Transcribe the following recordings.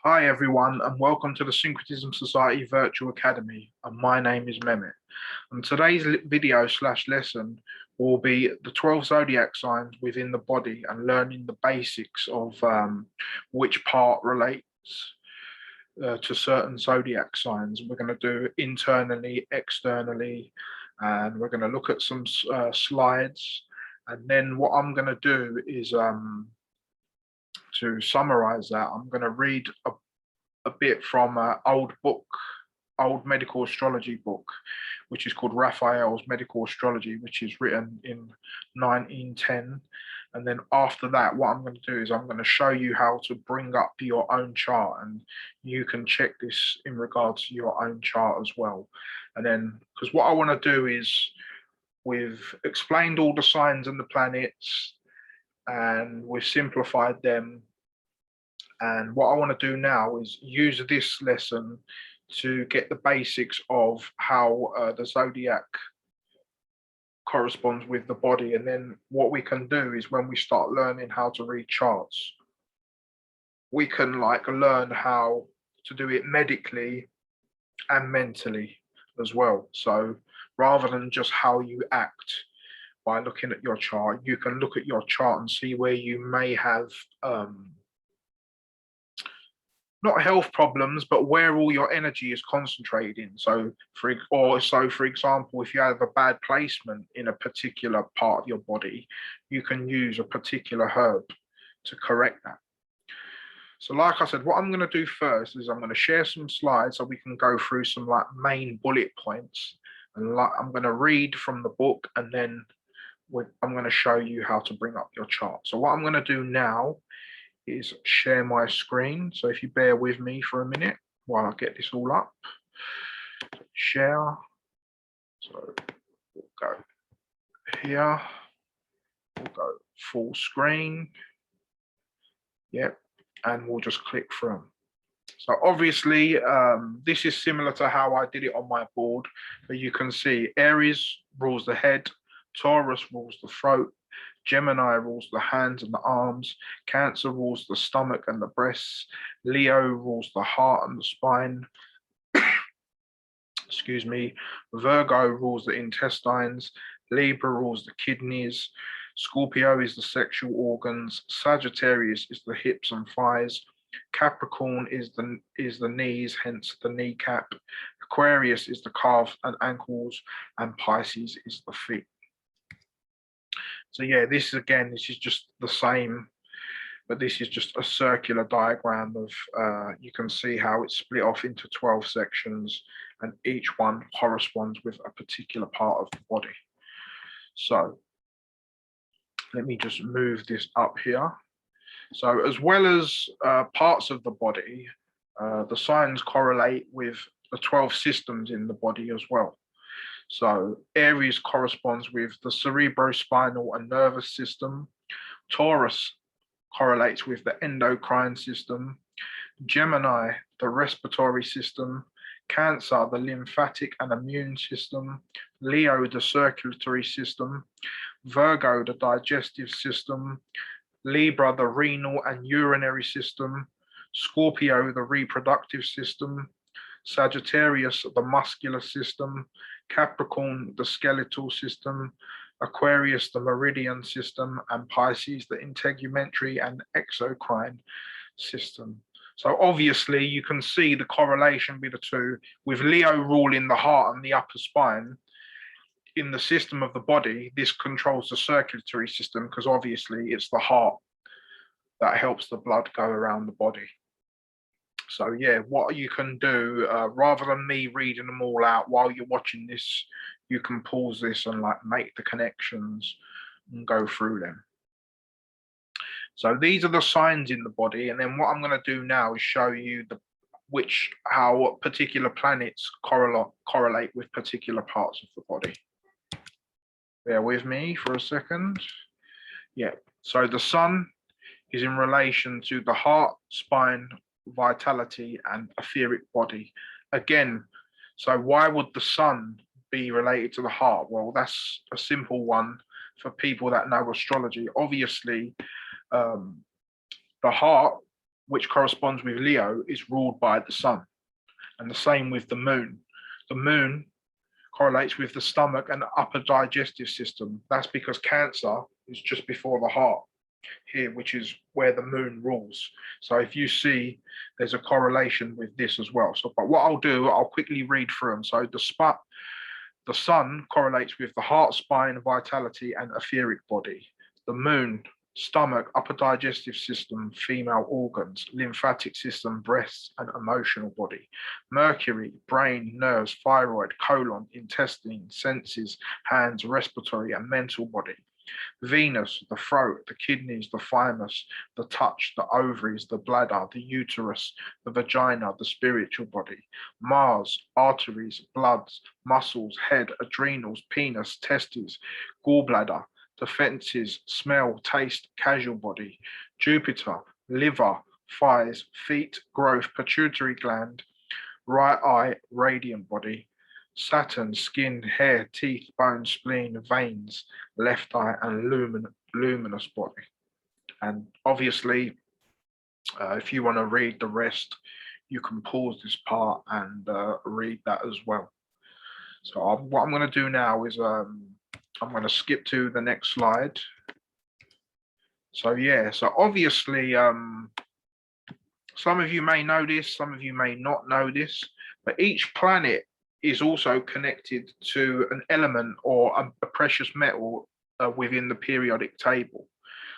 Hi everyone and welcome to the Syncretism Society Virtual Academy, and my name is Mehmet. And today's video slash lesson will be the 12 zodiac signs within the body and learning the basics of which part relates to certain zodiac signs. We're going to do internally, externally, and we're going to look at some slides. And then what I'm going to do is to summarize that, I'm going to read a bit from an old medical astrology book, which is called Raphael's Medical Astrology, which is written in 1910. And then after that, what I'm going to do is I'm going to show you how to bring up your own chart, and you can check this in regards to your own chart as well. And then, because what I want to do is we've explained all the signs and the planets, and we've simplified them. And what I want to do now is use this lesson to get the basics of how the zodiac corresponds with the body. And then what we can do is when we start learning how to read charts, we can learn how to do it medically and mentally as well. So rather than just how you act by looking at your chart, you can look at your chart and see where you may have not health problems, but where all your energy is concentrated in. So for example, if you have a bad placement in a particular part of your body, you can use a particular herb to correct that. So like I said, what I'm going to do first is I'm going to share some slides so we can go through some main bullet points. And I'm going to read from the book, and then I'm going to show you how to bring up your chart. So what I'm going to do now is share my screen. So if you bear with me for a minute while I get this all up. Share. So we'll go here. We'll go full screen. Yep. And we'll just click through. So obviously, this is similar to how I did it on my board, but you can see Aries rules the head, Taurus rules the throat, Gemini rules the hands and the arms, Cancer rules the stomach and the breasts, Leo rules the heart and the spine, excuse me, Virgo rules the intestines, Libra rules the kidneys, Scorpio is the sexual organs, Sagittarius is the hips and thighs, Capricorn is the knees, hence the kneecap, Aquarius is the calf and ankles, and Pisces is the feet. So yeah, this is just the same, but this is just a circular diagram of, you can see how it's split off into 12 sections, and each one corresponds with a particular part of the body. So let me just move this up here. So as well as parts of the body, the signs correlate with the 12 systems in the body as well. So Aries corresponds with the cerebrospinal and nervous system. Taurus correlates with the endocrine system. Gemini, the respiratory system. Cancer, the lymphatic and immune system. Leo, the circulatory system. Virgo, the digestive system. Libra, the renal and urinary system. Scorpio, the reproductive system. Sagittarius, the muscular system. Capricorn, the skeletal system. Aquarius, the meridian system. And Pisces, the integumentary and exocrine system. So obviously you can see the correlation with the two, with Leo ruling the heart and the upper spine. In the system of the body, this controls the circulatory system, because obviously it's the heart that helps the blood go around the body. So yeah, what you can do, rather than me reading them all out while you're watching this, you can pause this and make the connections and go through them. So these are the signs in the body, and then what I'm going to do now is show you how particular planets correlate with particular parts of the body. Bear with me for a second. Yeah, so the sun is in relation to the heart, spine, vitality, and etheric body. Again, so why would the sun be related to the heart? Well, that's a simple one for people that know astrology. Obviously, the heart which corresponds with Leo, is ruled by the sun. And the same with the moon. The moon correlates with the stomach and the upper digestive system. That's because Cancer is just before the heart here, which is where the moon rules. So if you see, there's a correlation with this as well. So, but what I'll do, I'll quickly read through them. So the sun correlates with the heart, spine, vitality, and etheric body. The moon, stomach, upper digestive system, female organs, lymphatic system, breasts, and emotional body. Mercury, brain, nerves, thyroid, colon, intestine, senses, hands, respiratory, and mental body. Venus, the throat, the kidneys, the thymus, the touch, the ovaries, the bladder, the uterus, the vagina, the spiritual body. Mars, arteries, bloods, muscles, head, adrenals, penis, testes, gallbladder, defenses, smell, taste, casual body. Jupiter, liver, thighs, feet, growth, pituitary gland, right eye, radiant body. Saturn, skin, hair, teeth, bones, spleen, veins, left eye, and luminous body. And obviously, if you want to read the rest, you can pause this part and read that as well. So what I'm going to do now is I'm going to skip to the next slide. So yeah, so obviously, some of you may know this, some of you may not know this, but each planet is also connected to an element or a precious metal within the periodic table.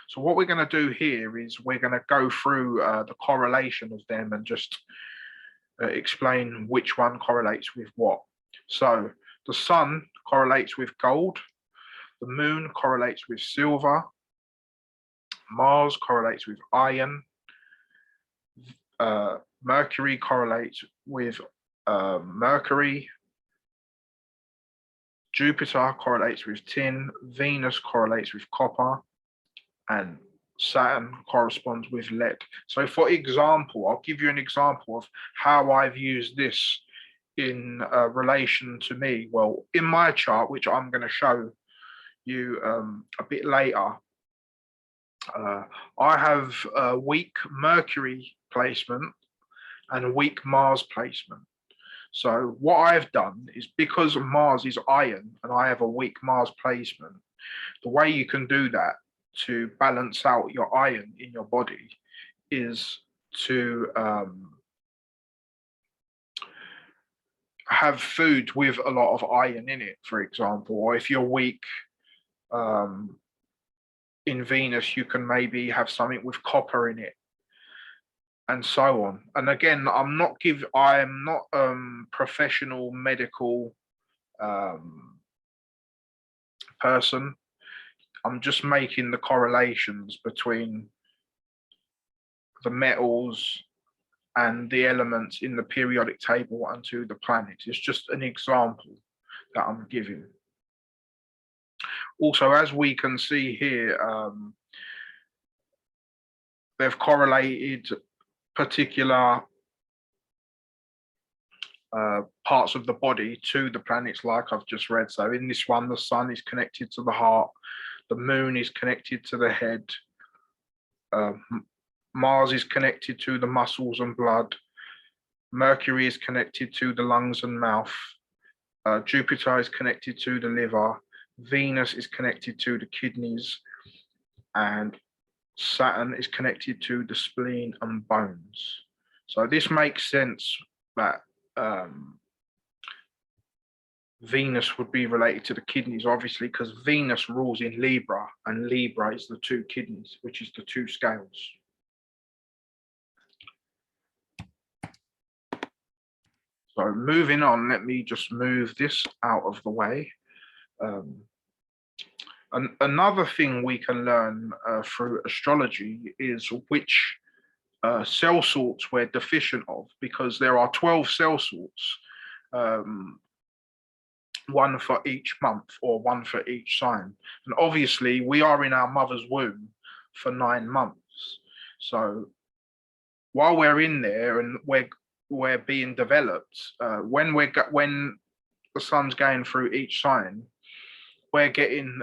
So what we're going to do here is we're going to go through the correlation of them and just explain which one correlates with what. So the sun correlates with gold, the moon correlates with silver, Mars correlates with iron, Mercury correlates with mercury, Jupiter correlates with tin, Venus correlates with copper, and Saturn corresponds with lead. So for example, I'll give you an example of how I've used this in relation to me. Well, in my chart, which I'm going to show you a bit later, I have a weak Mercury placement and a weak Mars placement. So what I've done is, because Mars is iron and I have a weak Mars placement, the way you can do that to balance out your iron in your body is to have food with a lot of iron in it, for example. Or if you're weak in Venus, you can maybe have something with copper in it, and so on. And again, I'm not professional medical person. I'm just making the correlations between the metals and the elements in the periodic table and to the planets. It's just an example that I'm giving. Also, as we can see here, they've correlated particular parts of the body to the planets, like I've just read. So in this one, the sun is connected to the heart, the moon is connected to the head, Mars is connected to the muscles and blood, Mercury is connected to the lungs and mouth, Jupiter is connected to the liver, Venus is connected to the kidneys, and Saturn is connected to the spleen and bones. So this makes sense that Venus would be related to the kidneys, obviously, because Venus rules in Libra, and Libra is the two kidneys, which is the two scales. So moving on, let me just move this out of the way. Another thing we can learn through astrology is which cell sorts we're deficient of, because there are 12 cell sorts, one for each month or one for each sign. And obviously we are in our mother's womb for 9 months. So while we're in there and we're being developed, when the sun's going through each sign, we're getting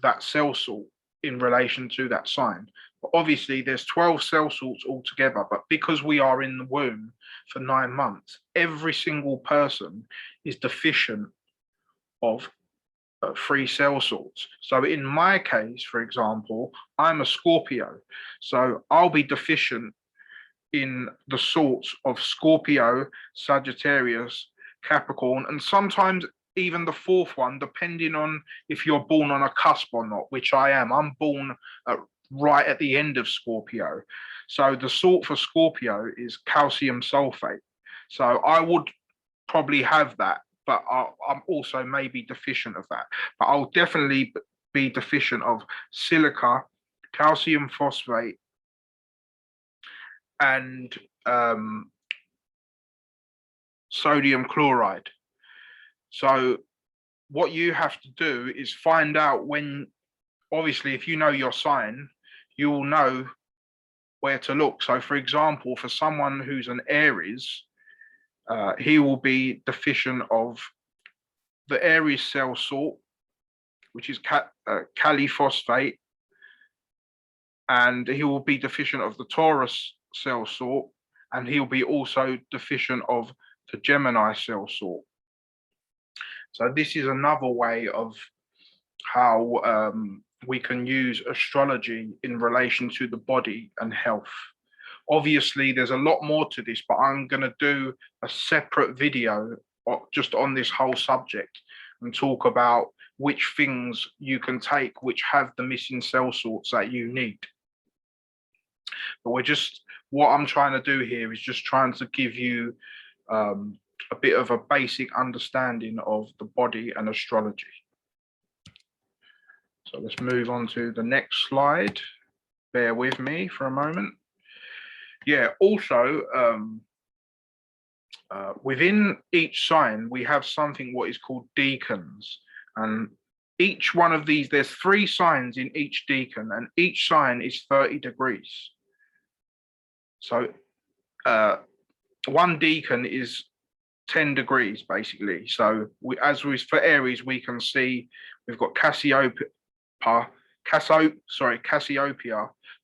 that cell sort in relation to that sign. Obviously, there's 12 cell sorts altogether, but because we are in the womb for 9 months, every single person is deficient of 3 cell sorts. So in my case, for example, I'm a Scorpio. So I'll be deficient in the sorts of Scorpio, Sagittarius, Capricorn, and sometimes even the fourth one, depending on if you're born on a cusp or not, which I am. I'm born right at the end of Scorpio. So the sort for Scorpio is calcium sulfate. So I would probably have that, but I'm also maybe deficient of that. But I'll definitely be deficient of silica, calcium phosphate, and sodium chloride. So what you have to do is find out when, obviously, if you know your sign, you will know where to look. So for example, for someone who's an Aries, he will be deficient of the Aries cell salt, which is caliphosphate, and he will be deficient of the Taurus cell salt, and he'll be also deficient of the Gemini cell salt. So this is another way of how we can use astrology in relation to the body and health. Obviously, there's a lot more to this, but I'm going to do a separate video just on this whole subject and talk about which things you can take which have the missing cell sorts that you need. But what I'm trying to do here is just trying to give you a bit of a basic understanding of the body and astrology. So let's move on to the next slide. Bear with me for a moment. Yeah, also, within each sign, we have something what is called decans. And each one of these, there's 3 signs in each decan, and each sign is 30 degrees. So one decan is 10 degrees, basically. So for Aries, we can see we've got Cassiopeia,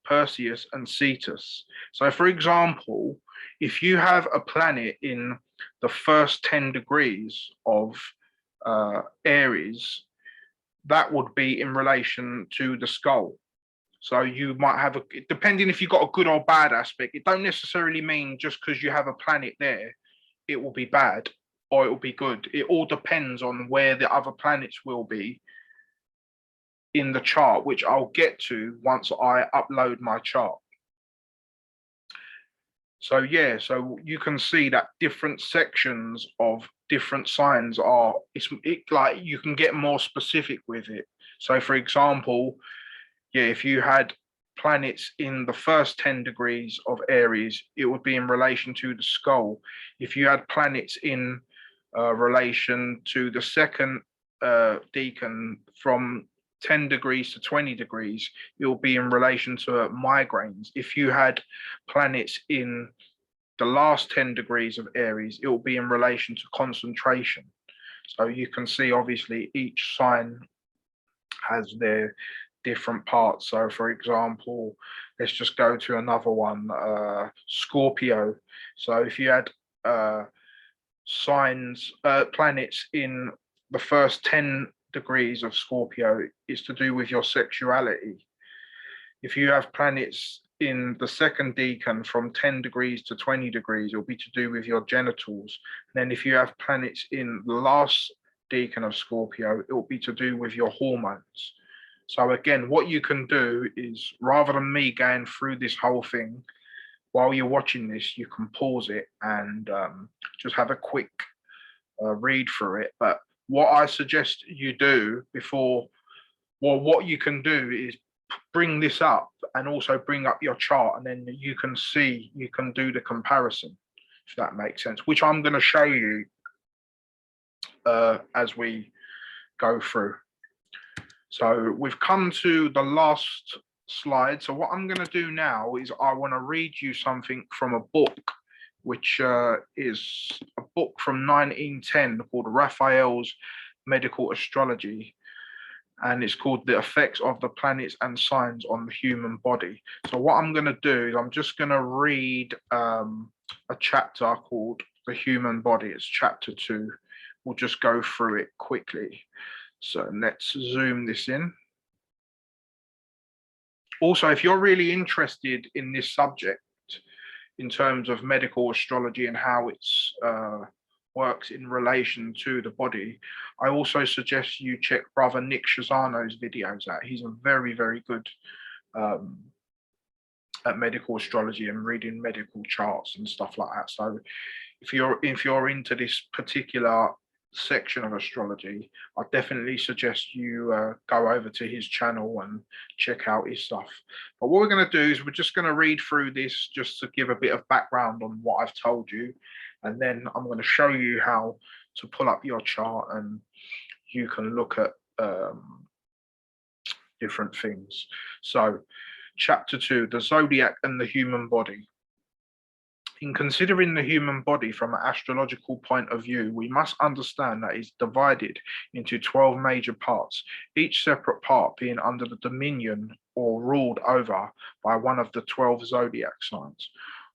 Perseus, and Cetus. So for example, if you have a planet in the first 10 degrees of Aries, that would be in relation to the skull. So you might have depending if you've got a good or bad aspect, it don't necessarily mean just because you have a planet there, it will be bad or it will be good. It all depends on where the other planets will be in the chart, which I'll get to once I upload my chart. So yeah, so you can see that different sections of different signs like you can get more specific with it. So for example, yeah, if you had planets in the first 10 degrees of Aries, it would be in relation to the skull. If you had planets in relation to the second decan from 10 degrees to 20 degrees, it will be in relation to migraines. If you had planets in the last 10 degrees of Aries, it will be in relation to concentration. So you can see, obviously, each sign has their different parts. So for example, let's just go to another one, Scorpio. So if you had planets in the first 10 degrees of Scorpio, it's to do with your sexuality. If you have planets in the second decan from 10 degrees to 20 degrees, it'll be to do with your genitals. And then if you have planets in the last decan of Scorpio, it will be to do with your hormones. So again, what you can do is, rather than me going through this whole thing, while you're watching this, you can pause it and just have a quick read through it. But what I suggest you do what you can do is bring this up and also bring up your chart, and then you can do the comparison, if that makes sense, which I'm going to show you as we go through. So we've come to the last slide. So what I'm going to do now is I want to read you something from a book, which is a book from 1910 called Raphael's Medical Astrology. and it's called The Effects of the Planets and Signs on the Human Body. So what I'm going to do is I'm just going to read a chapter called The Human Body. It's chapter 2. We'll just go through it quickly. So let's zoom this in. Also, if you're really interested in this subject in terms of medical astrology and how it's works in relation to the body, I also suggest you check brother Nick Shazano's videos out. He's a very, very good at medical astrology and reading medical charts and stuff like that. So if you're into this particular section of astrology, I definitely suggest you go over to his channel and check out his stuff. But what we're going to do is we're just going to read through this just to give a bit of background on what I've told you, and then I'm going to show you how to pull up your chart and you can look at different things. So chapter 2, the zodiac and the human body. In considering the human body from an astrological point of view, we must understand that it's divided into 12 major parts, each separate part being under the dominion or ruled over by one of the 12 zodiac signs.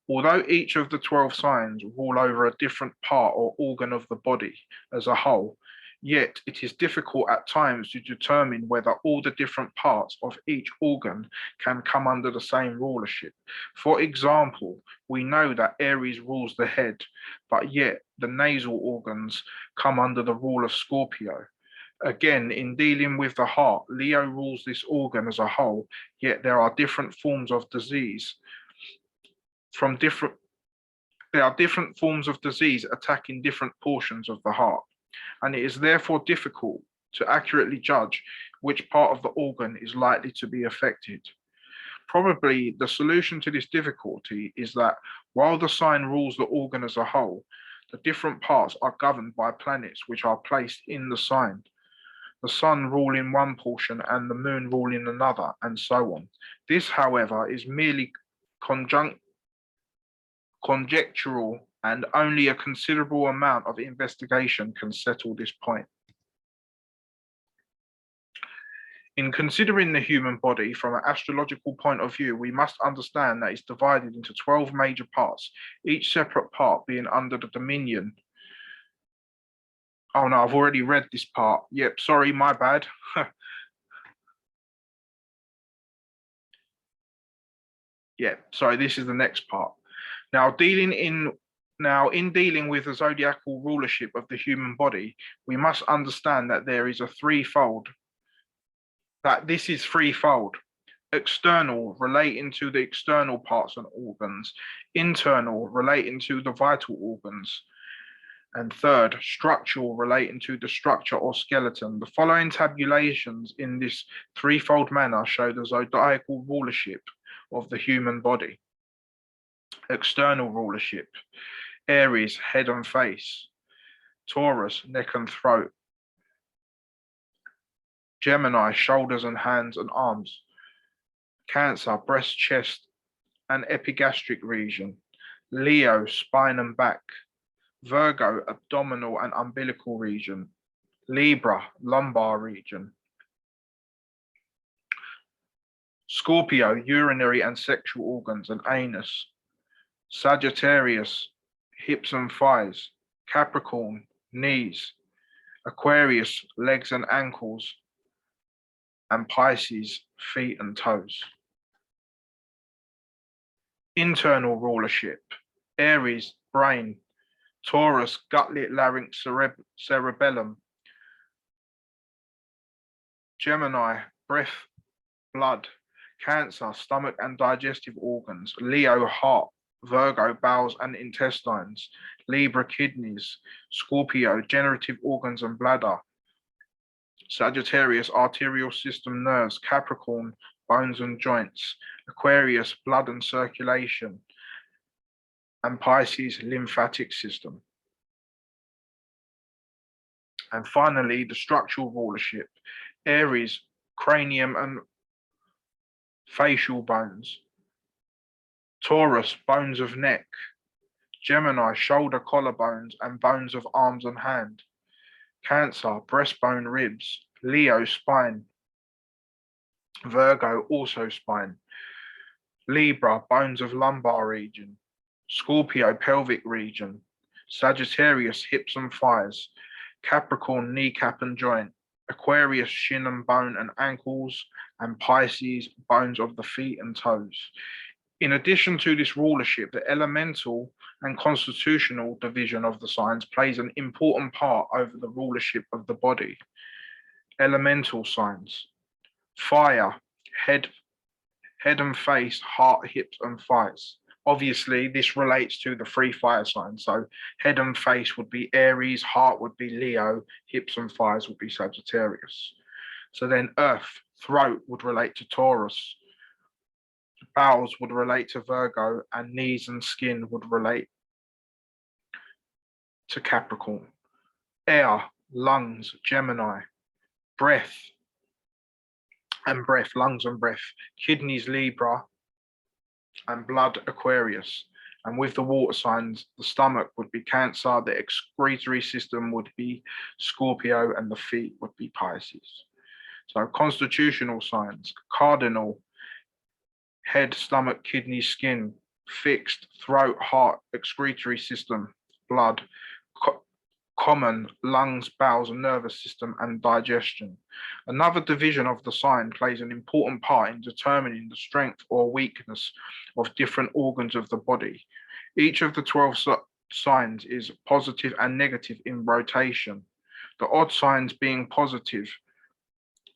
Although each of the 12 signs rule over a different part or organ of the body as a whole, yet it is difficult at times to determine whether all the different parts of each organ can come under the same rulership. For example, we know that Aries rules the head, but yet the nasal organs come under the rule of Scorpio. Again, in dealing with the heart, Leo rules this organ as a whole, yet there are different forms of disease. There are different forms of disease attacking different portions of the heart, and it is therefore difficult to accurately judge which part of the organ is likely to be affected. Probably the solution to this difficulty is that while the sign rules the organ as a whole, the different parts are governed by planets which are placed in the sign. The sun ruling one portion and the moon ruling another, and so on. This, however, is merely conjectural, and only a considerable amount of investigation can settle this point. In considering the human body from an astrological point of view, we must understand that it's divided into 12 major parts, each separate part being under the dominion. Oh no, I've already read this part. Yep, sorry, my bad. Yeah, sorry, this is the next part. Now, in dealing with the zodiacal rulership of the human body, we must understand that this is threefold. External, relating to the external parts and organs. Internal, relating to the vital organs. And third, structural, relating to the structure or skeleton. The following tabulations in this threefold manner show the zodiacal rulership of the human body. External rulership: Aries, head and face; Taurus, neck and throat; Gemini, shoulders and hands and arms; Cancer, breast, chest and epigastric region; Leo, spine and back; Virgo, abdominal and umbilical region; Libra, lumbar region; Scorpio, urinary and sexual organs and anus; Sagittarius, hips and thighs; Capricorn, knees; Aquarius, legs and ankles; and Pisces, feet and toes. Internal rulership: Aries, brain; Taurus, gutlet, larynx, cerebellum; Gemini, breath, blood; Cancer, stomach and digestive organs; Leo, heart; Virgo, bowels and intestines; Libra, kidneys; Scorpio, generative organs and bladder; Sagittarius, arterial system, nerves; Capricorn, bones and joints; Aquarius, blood and circulation; and Pisces, lymphatic system. And finally, the structural rulership: Aries, cranium and facial bones; Taurus, bones of neck; Gemini, shoulder, collarbones and bones of arms and hand; Cancer, breastbone, ribs; Leo, spine. Virgo, also spine. Libra, bones of lumbar region. Scorpio, pelvic region. Sagittarius, hips and thighs. Capricorn, kneecap and joint. Aquarius, shin and bone and ankles. And Pisces, bones of the feet and toes. In addition to this rulership, the elemental and constitutional division of the signs plays an important part over the rulership of the body. Elemental signs. Fire, head and face, heart, hips, and thighs. Obviously, this relates to the three fire signs. So head and face would be Aries, heart would be Leo, hips and thighs would be Sagittarius. So then earth, throat would relate to Taurus, bowels would relate to Virgo, and knees and skin would relate to Capricorn. Air, lungs, Gemini. Breath, lungs and breath. Kidneys, Libra, and blood, Aquarius. And with the water signs, the stomach would be Cancer, the excretory system would be Scorpio, and the feet would be Pisces. So constitutional signs, cardinal, head, stomach, kidney, skin. Fixed, throat, heart, excretory system, blood. Common, lungs, bowels, and nervous system, and digestion. Another division of the sign plays an important part in determining the strength or weakness of different organs of the body. Each of the 12 signs is positive and negative in rotation, the odd signs being positive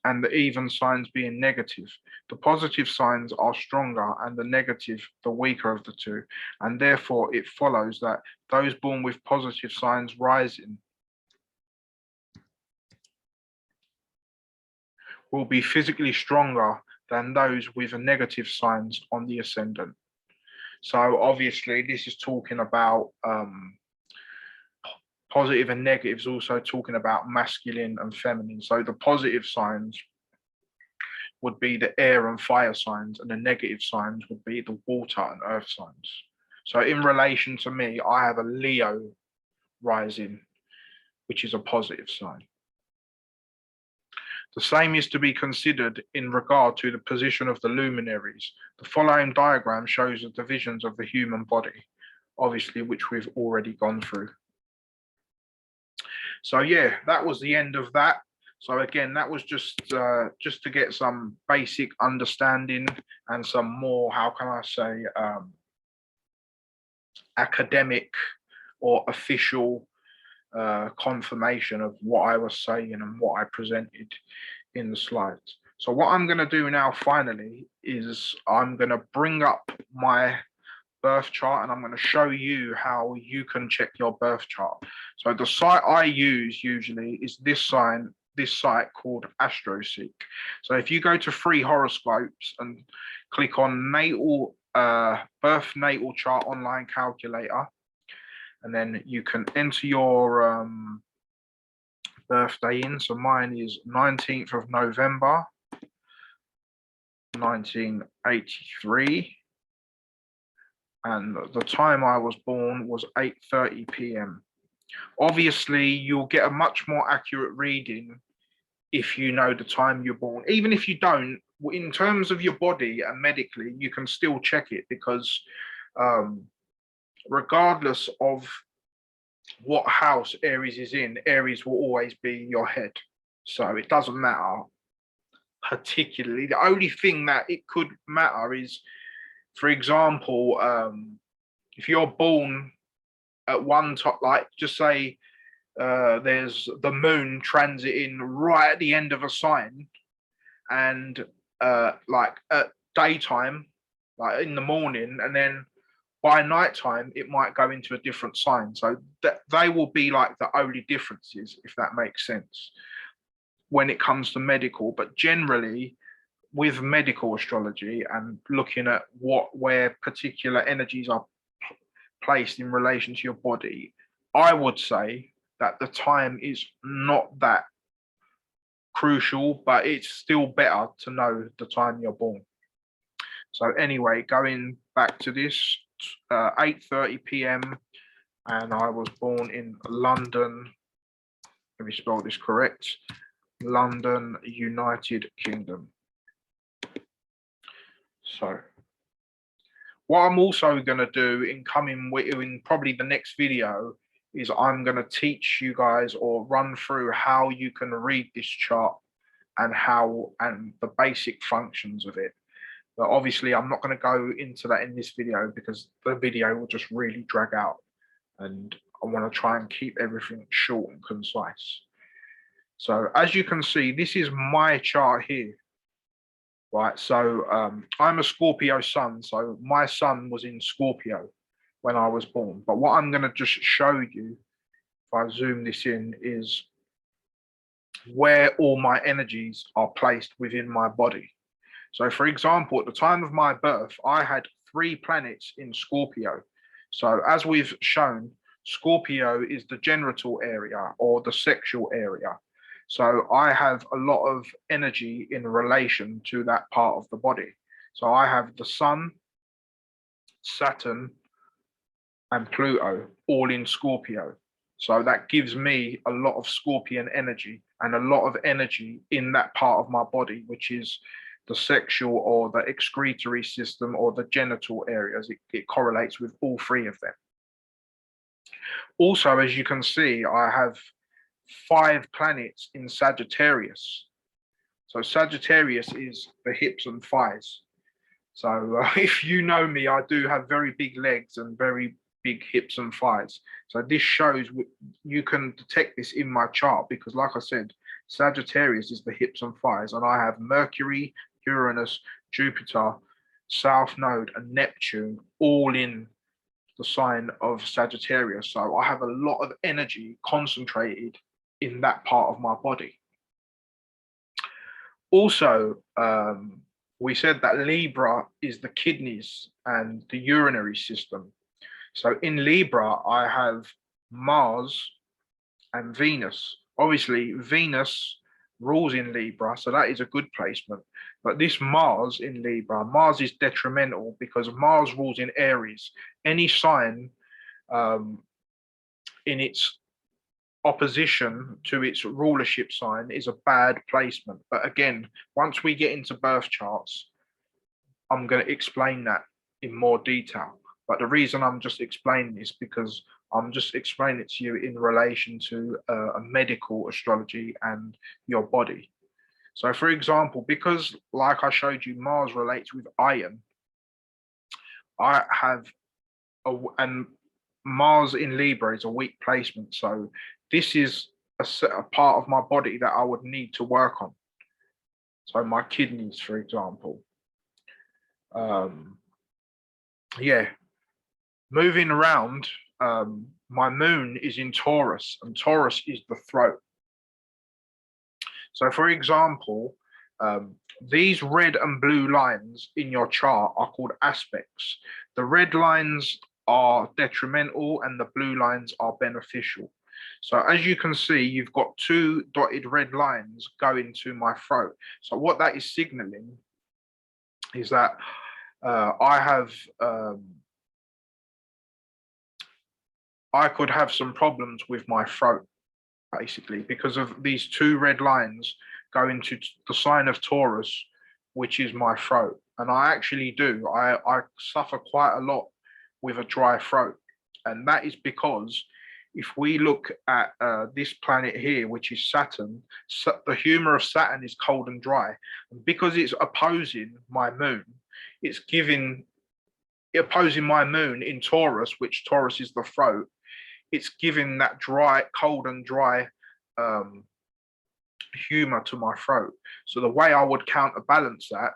and the even signs being negative. The positive signs are stronger and the negative the weaker of the two, and therefore it follows that those born with positive signs rising will be physically stronger than those with negative signs on the ascendant. So obviously this is talking about positive and negatives, also talking about masculine and feminine. So the positive signs would be the air and fire signs, and the negative signs would be the water and earth signs. So in relation to me, I have a Leo rising, which is a positive sign. The same is to be considered in regard to the position of the luminaries. The following diagram shows the divisions of the human body, obviously, which we've already gone through. So yeah, that was the end of that. So again, that was just to get some basic understanding and some more, how can I say, academic or official confirmation of what I was saying and what I presented in the slides. So what I'm going to do now finally is I'm going to bring up my birth chart and I'm going to show you how you can check your birth chart. So the site I use usually is this site called Astrology. So if you go to free horoscopes and click on birth natal chart online calculator, and then you can enter your birthday in. So mine is 19th of November, 1983. And the time I was born was 8:30 p.m. Obviously, you'll get a much more accurate reading if you know the time you're born. Even if you don't, in terms of your body and medically, you can still check it because regardless of what house Aries is in, Aries will always be your head. So it doesn't matter particularly. The only thing that it could matter is, for example, if you're born at one top, like just say there's the moon transiting right at the end of a sign, and like at daytime, like in the morning, and then by nighttime it might go into a different sign. So that they will be like the only differences, if that makes sense, when it comes to medical. But generally, with medical astrology and looking at where particular energies are placed in relation to your body, I would say that the time is not that crucial, but it's still better to know the time you're born. So anyway, going back to this, 8:30 p.m. and I was born in London. Let me spell this correct. London, United Kingdom. So what I'm also going to do in probably the next video is I'm going to teach you guys or run through how you can read this chart and the basic functions of it. But obviously I'm not going to go into that in this video because the video will just really drag out, and I want to try and keep everything short and concise. So as you can see, this is my chart here. Right, so I'm a Scorpio sun, so my sun was in Scorpio when I was born. But what I'm going to just show you, if I zoom this in, is where all my energies are placed within my body. So for example, at the time of my birth, I had 3 planets in Scorpio. So as we've shown, Scorpio is the genital area or the sexual area. So I have a lot of energy in relation to that part of the body. So I have the Sun, Saturn, and Pluto all in Scorpio. So that gives me a lot of Scorpion energy and a lot of energy in that part of my body, which is the sexual or the excretory system or the genital areas. It correlates with all 3 of them. Also, as you can see, I have 5 planets in Sagittarius. So Sagittarius is the hips and thighs. So if you know me, I do have very big legs and very big hips and thighs. So this shows you can detect this in my chart because, like I said, Sagittarius is the hips and thighs, and I have Mercury, Uranus, Jupiter, South Node, and Neptune all in the sign of Sagittarius. So I have a lot of energy concentrated in that part of my body. Also, we said that Libra is the kidneys and the urinary system. So in Libra, I have Mars and Venus. Obviously, Venus rules in Libra, so that is a good placement. But this Mars in Libra, Mars is detrimental because Mars rules in Aries. Any sign in its opposition to its rulership sign is a bad placement. But again, once we get into birth charts, I'm going to explain that in more detail. But the reason I'm just explaining this because I'm just explaining it to you in relation to a medical astrology and your body. So for example, because like I showed you, Mars relates with iron, I have, and Mars in Libra is a weak placement. So this is a part of my body that I would need to work on. So my kidneys, for example. Yeah, moving around, my moon is in Taurus, and Taurus is the throat. So for example, these red and blue lines in your chart are called aspects. The red lines are detrimental and the blue lines are beneficial. So as you can see, you've got 2 dotted red lines going to my throat. So what that is signaling is that I could have some problems with my throat, basically, because of these 2 red lines going to the sign of Taurus, which is my throat. And I actually do. I suffer quite a lot with a dry throat. And that is because if we look at this planet here, which is Saturn, the humor of Saturn is cold and dry. And because it's opposing my moon, it's opposing my moon in Taurus, which Taurus is the throat. It's giving that dry, cold and dry humor to my throat. So the way I would counterbalance that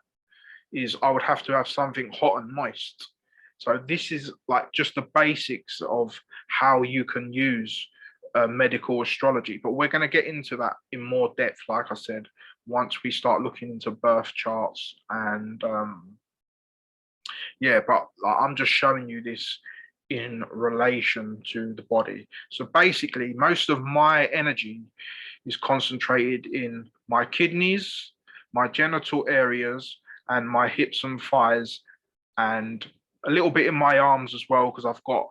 is I would have to have something hot and moist. So this is like just the basics of how you can use medical astrology. But we're going to get into that in more depth, like I said, once we start looking into birth charts. And yeah, but I'm just showing you this in relation to the body. So basically, most of my energy is concentrated in my kidneys, my genital areas, and my hips and thighs, and a little bit in my arms as well, because I've got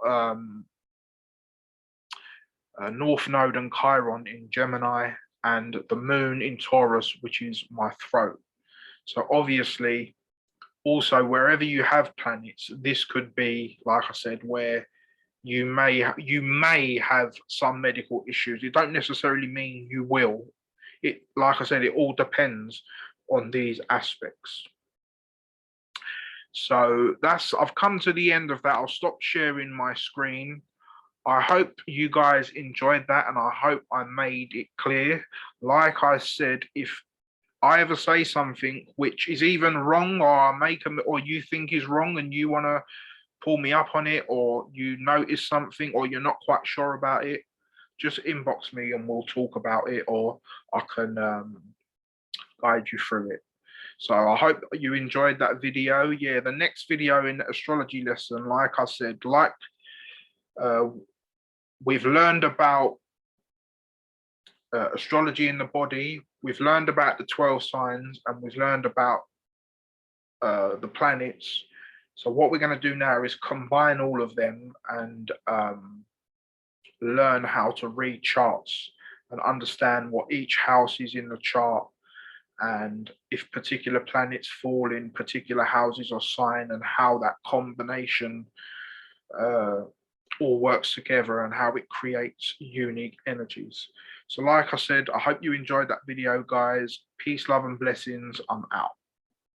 North Node and Chiron in Gemini, and the moon in Taurus, which is my throat. So obviously, also wherever you have planets, this could be, like I said, where you may have some medical issues. It don't necessarily mean you will. It, like I said, it all depends on these aspects. So I've come to the end of that. I'll stop sharing my screen. I hope you guys enjoyed that, and I hope I made it clear. Like I said, if I ever say something which is even wrong, or I make them, or you think is wrong, and you want to pull me up on it, or you notice something, or you're not quite sure about it, just inbox me and we'll talk about it, or I can guide you through it. So I hope you enjoyed that video. Yeah, the next video in the astrology lesson, like I said, uh, we've learned about astrology in the body, we've learned about the 12 signs, and we've learned about the planets. So what we're going to do now is combine all of them and learn how to read charts and understand what each house is in the chart, and if particular planets fall in particular houses or sign, and how that combination all works together and how it creates unique energies. So like I said, I hope you enjoyed that video, guys. Peace, love, and blessings. I'm out.